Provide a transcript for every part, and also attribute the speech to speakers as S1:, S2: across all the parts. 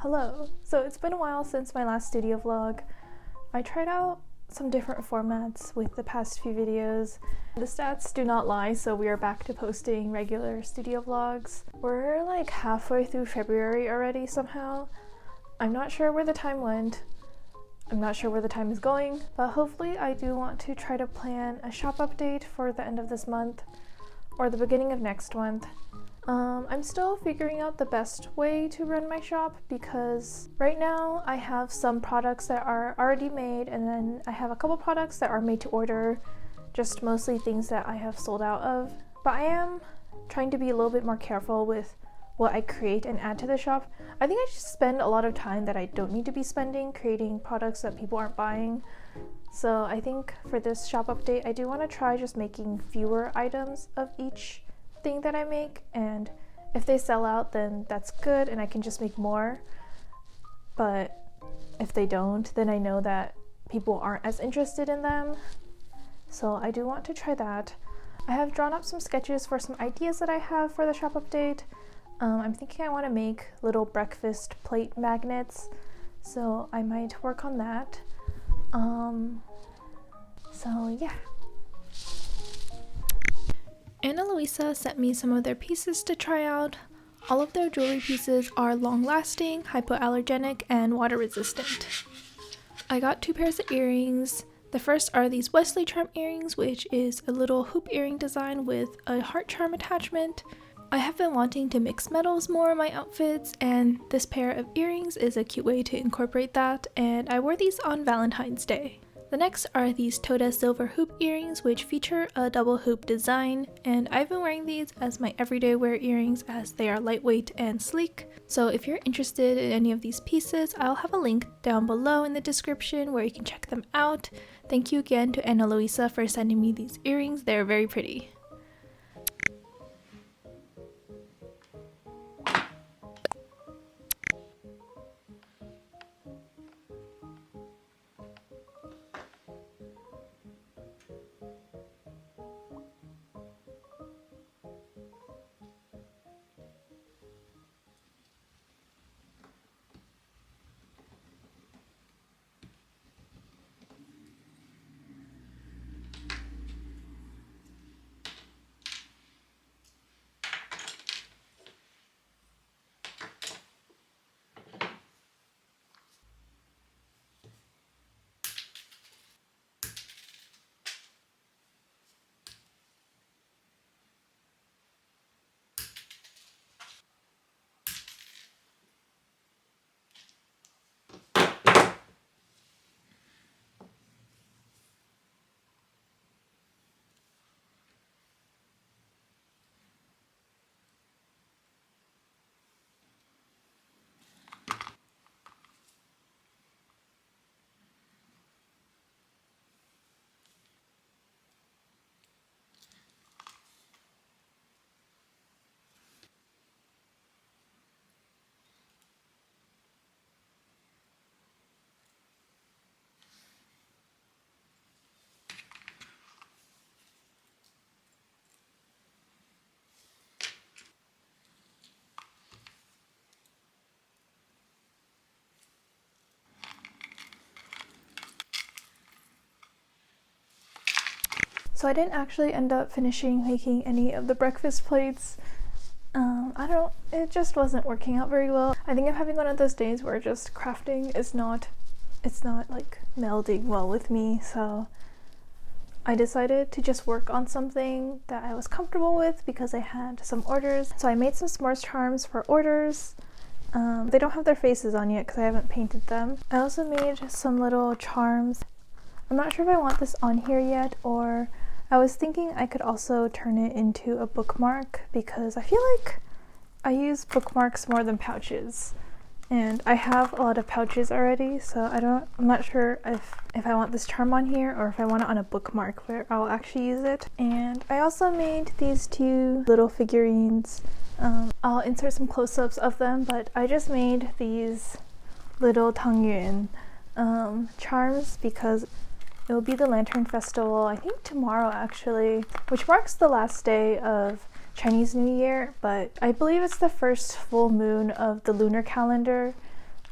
S1: Hello! So it's been a while since my last studio vlog. I tried out some different formats with the past few videos. The stats do not lie, so we are back to posting regular studio vlogs. We're like halfway through February already somehow. I'm not sure where the time went. I'm not sure where the time is going, but hopefully I do want to try to plan a shop update for the end of this month or the beginning of next month. I'm still figuring out the best way to run my shop because right now I have some products that are already made and then I have a couple products that are made to order, just mostly things that I have sold out of. But I am trying to be a little bit more careful with what I create and add to the shop. I think I just spend a lot of time that I don't need to be spending creating products that people aren't buying. So I think for this shop update, I do want to try just making fewer items of each thing that I make, and if they sell out then that's good and I can just make more, but if they don't then I know that people aren't as interested in them, so I do want to try that. I have drawn up some sketches for some ideas that I have for the shop update. I'm thinking I want to make little breakfast plate magnets, so I might work on that. So yeah. Ana Luisa sent me some of their pieces to try out. All of their jewelry pieces are long-lasting, hypoallergenic, and water-resistant. I got 2 pairs of earrings. The first are these Wesley charm earrings, which is a little hoop earring design with a heart charm attachment. I have been wanting to mix metals more in my outfits, and this pair of earrings is a cute way to incorporate that, and I wore these on Valentine's Day. The next are these Toda silver hoop earrings, which feature a double hoop design, and I've been wearing these as my everyday wear earrings as they are lightweight and sleek. So if you're interested in any of these pieces, I'll have a link down below in the description where you can check them out. Thank you again to Ana Luisa for sending me these earrings, they're very pretty. So I didn't actually end up finishing making any of the breakfast plates. It just wasn't working out very well. I think I'm having one of those days where just crafting is not like melding well with me, so I decided to just work on something that I was comfortable with because I had some orders. So I made some s'mores charms for orders. They don't have their faces on yet because I haven't painted them. I also made some little charms. I'm not sure if I want this on here yet, or I was thinking I could also turn it into a bookmark because I feel like I use bookmarks more than pouches, and I have a lot of pouches already, so I'm not sure if I want this charm on here or if I want it on a bookmark where I'll actually use it. And I also made these 2 little figurines. I'll insert some close-ups of them, but I just made these little tang yuan charms because it will be the Lantern Festival, I think tomorrow actually, which marks the last day of Chinese New Year, but I believe it's the first full moon of the lunar calendar.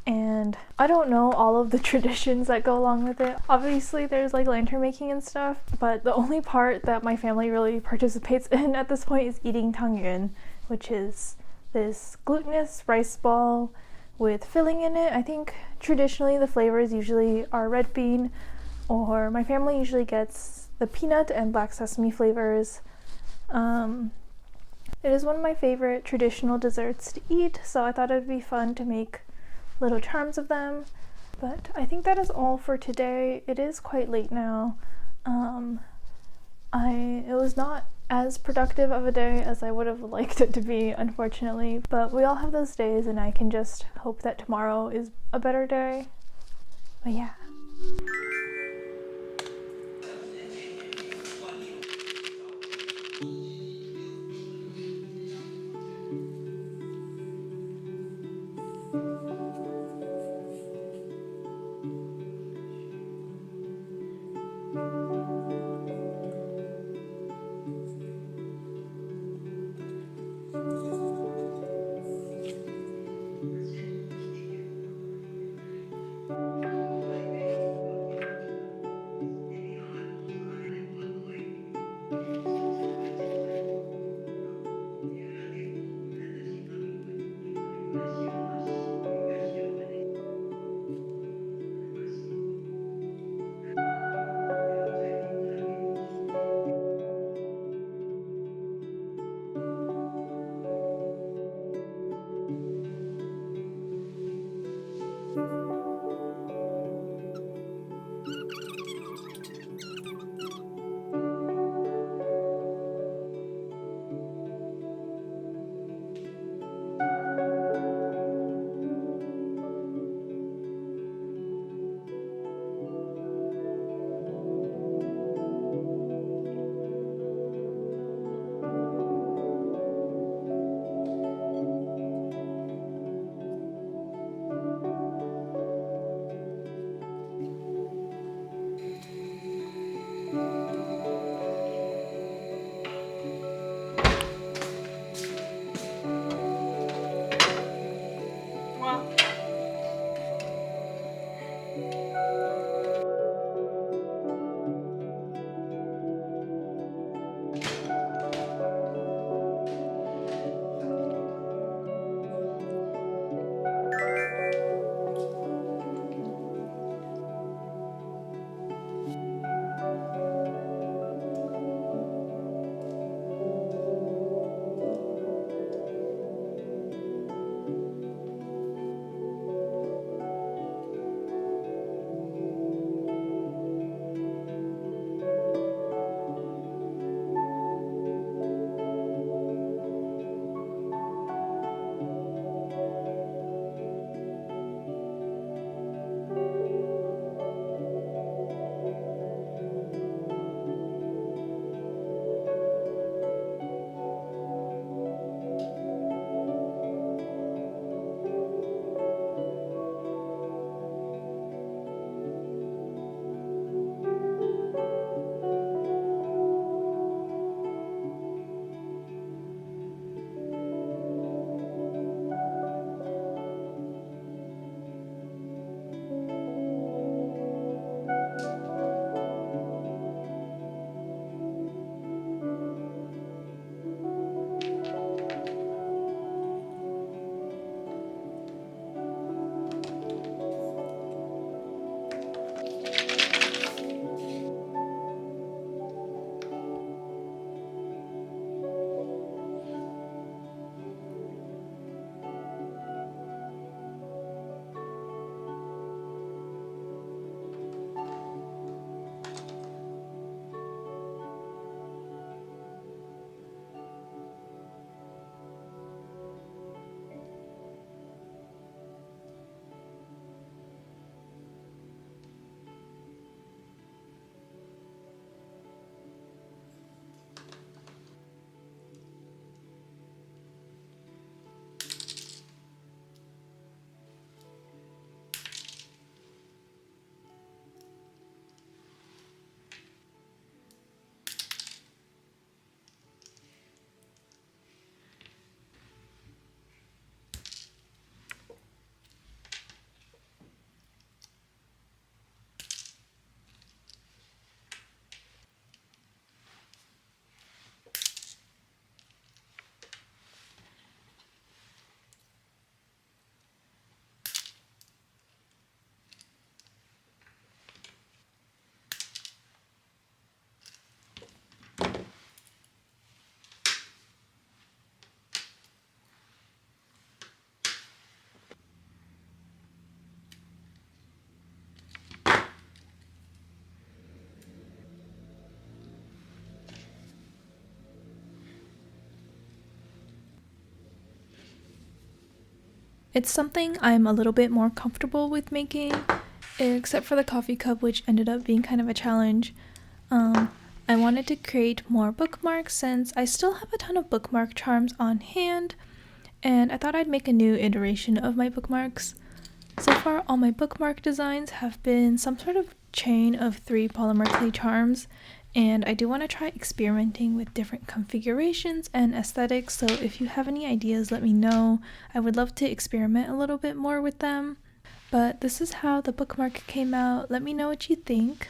S1: And I don't know all of the traditions that go along with it. Obviously there's like lantern making and stuff, but the only part that my family really participates in at this point is eating tang yuan, which is this glutinous rice ball with filling in it. I think traditionally the flavors usually are red bean, or my family usually gets the peanut and black sesame flavors. It is one of my favorite traditional desserts to eat, so I thought it would be fun to make little charms of them. But I think that is all for today. It is quite late now. It was not as productive of a day as I would have liked it to be, unfortunately, but we all have those days, and I can just hope that tomorrow is a better day. But yeah. It's something I'm a little bit more comfortable with making, except for the coffee cup, which ended up being kind of a challenge. I wanted to create more bookmarks since I still have a ton of bookmark charms on hand, and I thought I'd make a new iteration of my bookmarks. So far, all my bookmark designs have been some sort of chain of 3 polymer clay charms, and I do want to try experimenting with different configurations and aesthetics, so if you have any ideas, let me know. I would love to experiment a little bit more with them. But this is how the bookmark came out. Let me know what you think.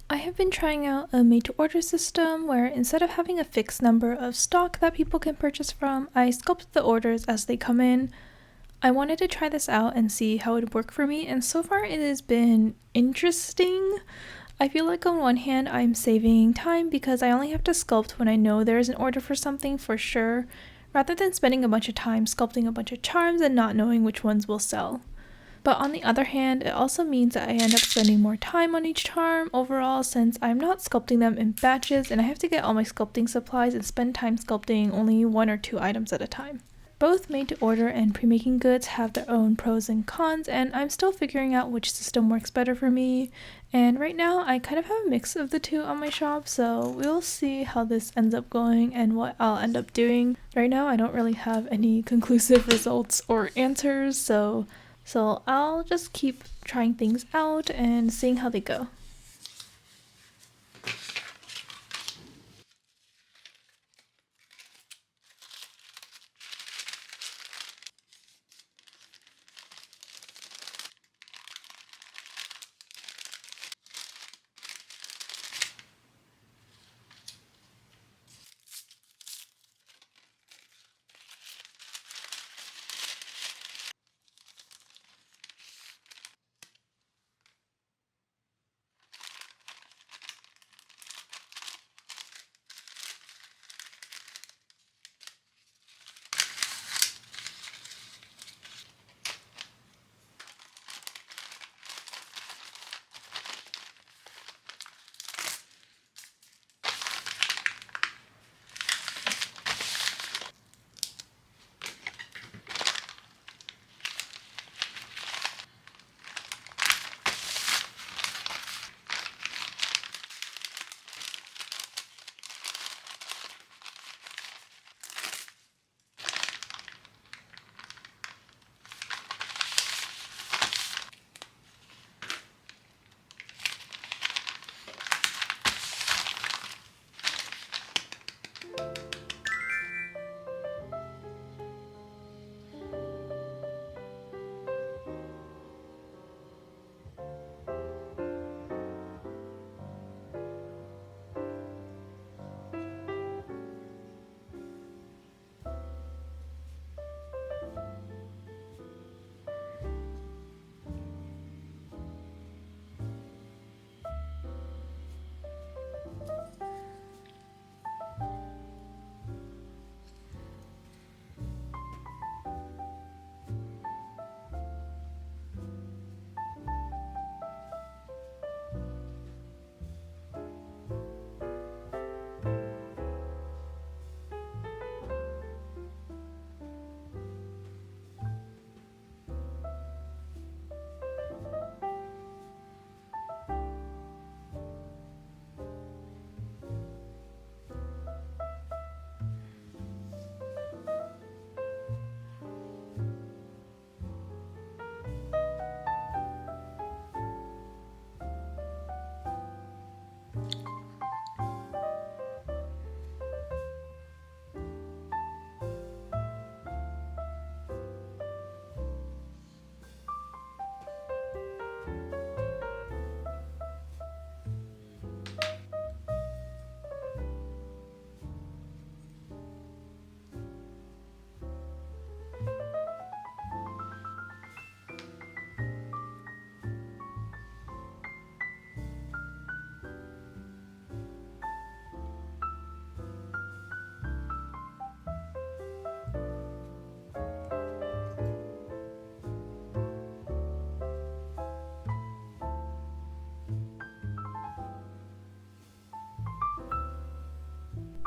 S1: I have been trying out a made-to-order system where instead of having a fixed number of stock that people can purchase from, I sculpt the orders as they come in. I wanted to try this out and see how it would work for me, and so far it has been interesting. I feel like on one hand I'm saving time because I only have to sculpt when I know there is an order for something for sure, rather than spending a bunch of time sculpting a bunch of charms and not knowing which ones will sell. But on the other hand, it also means that I end up spending more time on each charm overall since I'm not sculpting them in batches and I have to get all my sculpting supplies and spend time sculpting only 1 or 2 items at a time. Both made-to-order and pre-making goods have their own pros and cons, and I'm still figuring out which system works better for me. And right now, I kind of have a mix of the two on my shop, so we'll see how this ends up going and what I'll end up doing. Right now, I don't really have any conclusive results or answers, so I'll just keep trying things out and seeing how they go.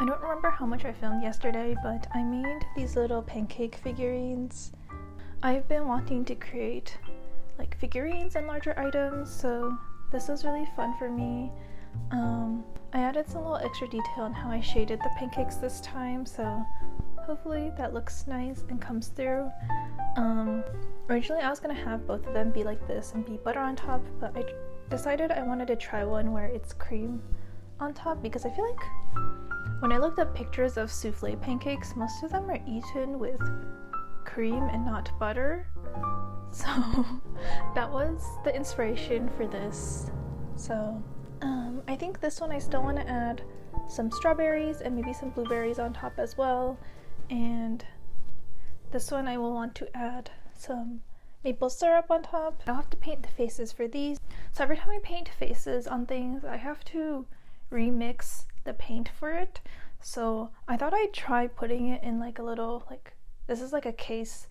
S1: I don't remember how much I filmed yesterday, but I made these little pancake figurines. I've been wanting to create like figurines and larger items, so this was really fun for me. I added some little extra detail on how I shaded the pancakes this time, so hopefully that looks nice and comes through. Originally I was gonna have both of them be like this and be butter on top, but I decided I wanted to try one where it's cream on top, because I feel like when I looked up pictures of souffle pancakes, most of them are eaten with cream and not butter. So that was the inspiration for this. So I think this one I still want to add some strawberries and maybe some blueberries on top as well. And this one I will want to add some maple syrup on top. I'll have to paint the faces for these. So every time I paint faces on things, I have to remix the paint for it. So I thought I'd try putting it in like a little, like, this is like a case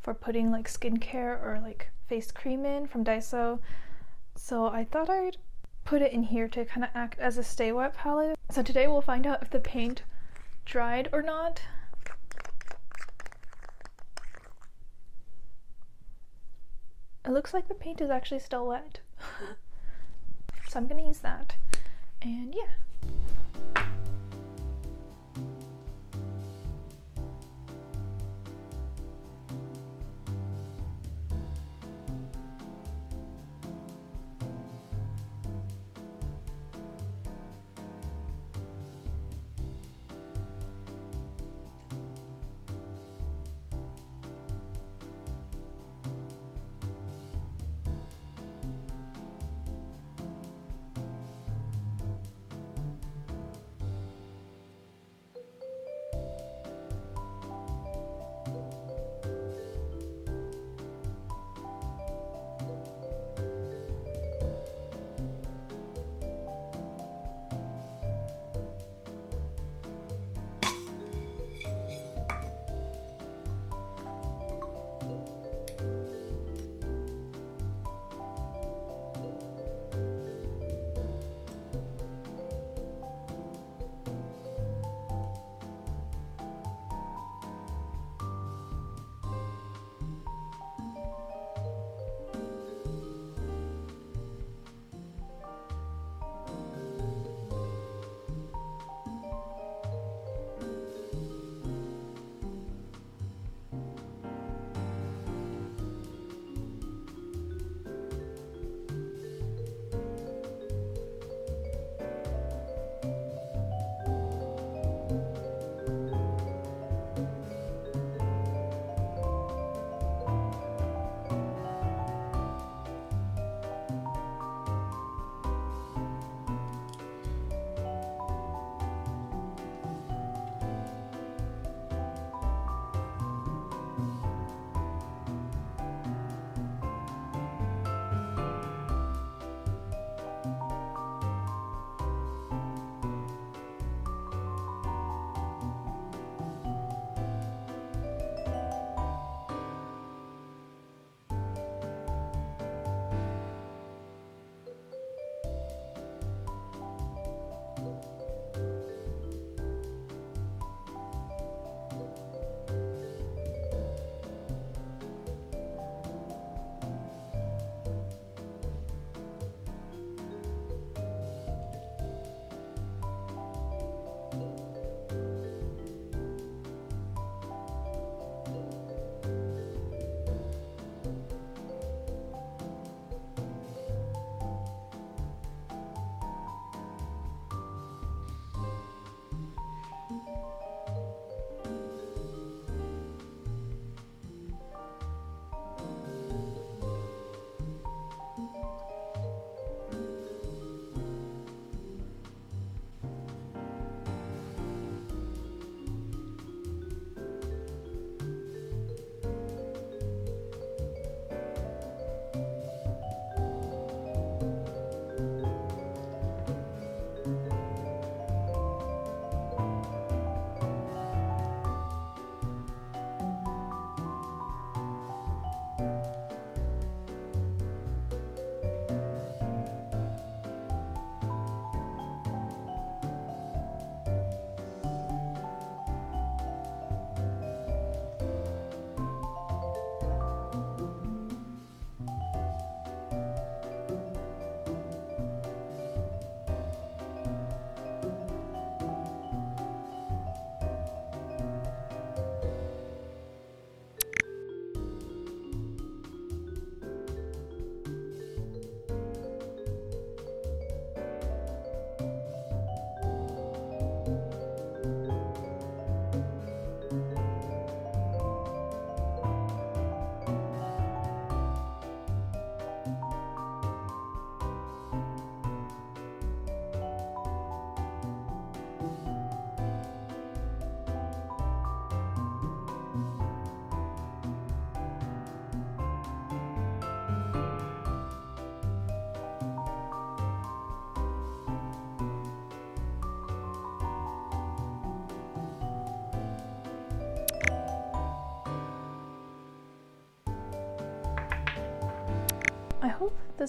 S1: for putting like skincare or like face cream in from Daiso. So I thought I'd put it in here to kind of act as a stay wet palette. So today we'll find out if the paint dried or not. It looks like the paint is actually still wet. So I'm gonna use that. And yeah.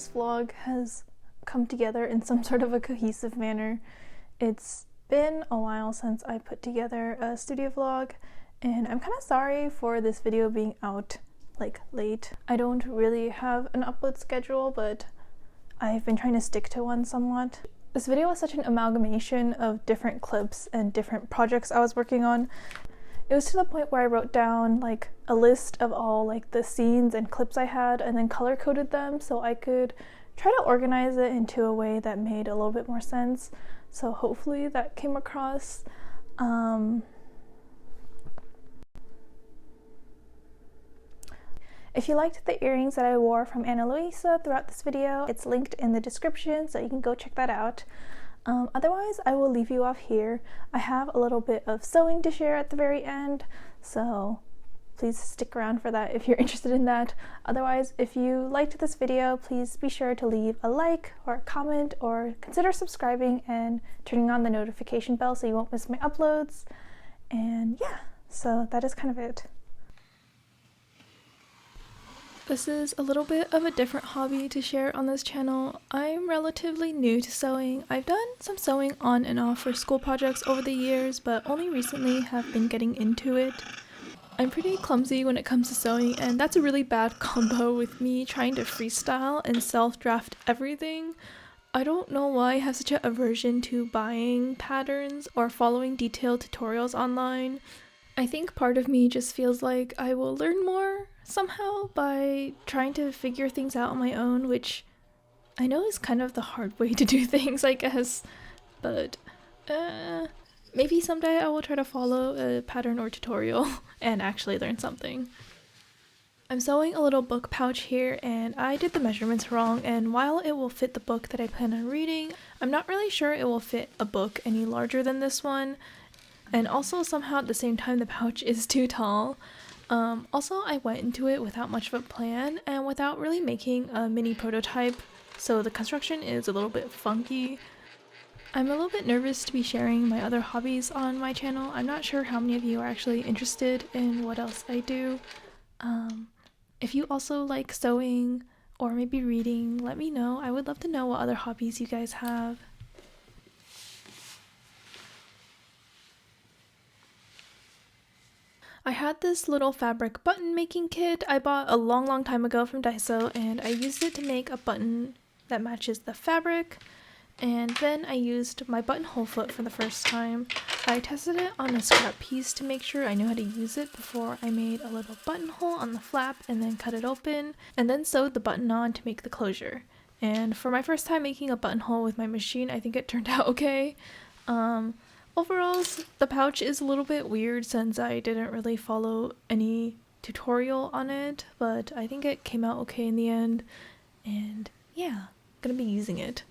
S1: this vlog has come together in some sort of a cohesive manner. It's been a while since I put together a studio vlog, and I'm kind of sorry for this video being out like late. I don't really have an upload schedule, but I've been trying to stick to one somewhat. This video was such an amalgamation of different clips and different projects I was working on. It was to the point where I wrote down like a list of all like the scenes and clips I had and then color coded them so I could try to organize it into a way that made a little bit more sense. So hopefully that came across. If you liked the earrings that I wore from Ana Luisa throughout this video, it's linked in the description so you can go check that out. Otherwise, I will leave you off here. I have a little bit of sewing to share at the very end, so please stick around for that if you're interested in that. Otherwise, if you liked this video, please be sure to leave a like or a comment or consider subscribing and turning on the notification bell so you won't miss my uploads. And yeah, so that is kind of it. This is a little bit of a different hobby to share on this channel. I'm relatively new to sewing. I've done some sewing on and off for school projects over the years, but only recently have been getting into it. I'm pretty clumsy when it comes to sewing, and that's a really bad combo with me trying to freestyle and self-draft everything. I don't know why I have such an aversion to buying patterns or following detailed tutorials online. I think part of me just feels like I will learn more somehow by trying to figure things out on my own, which I know is kind of the hard way to do things, I guess, but maybe someday I will try to follow a pattern or tutorial and actually learn something. I'm sewing a little book pouch here, and I did the measurements wrong, and while it will fit the book that I plan on reading, I'm not really sure it will fit a book any larger than this one. And also somehow at the same time the pouch is too tall. Also, I went into it without much of a plan and without really making a mini prototype, so the construction is a little bit funky. I'm a little bit nervous to be sharing my other hobbies on my channel. I'm not sure how many of you are actually interested in what else I do. If you also like sewing or maybe reading, let me know. I would love to know what other hobbies you guys have. I had this little fabric button making kit I bought a long time ago from Daiso, and I used it to make a button that matches the fabric, and then I used my buttonhole foot for the first time. I tested it on a scrap piece to make sure I knew how to use it before I made a little buttonhole on the flap and then cut it open, and then sewed the button on to make the closure. And for my first time making a buttonhole with my machine, I think it turned out okay. Overall, the pouch is a little bit weird since I didn't really follow any tutorial on it, but I think it came out okay in the end, and yeah, I'm gonna be using it.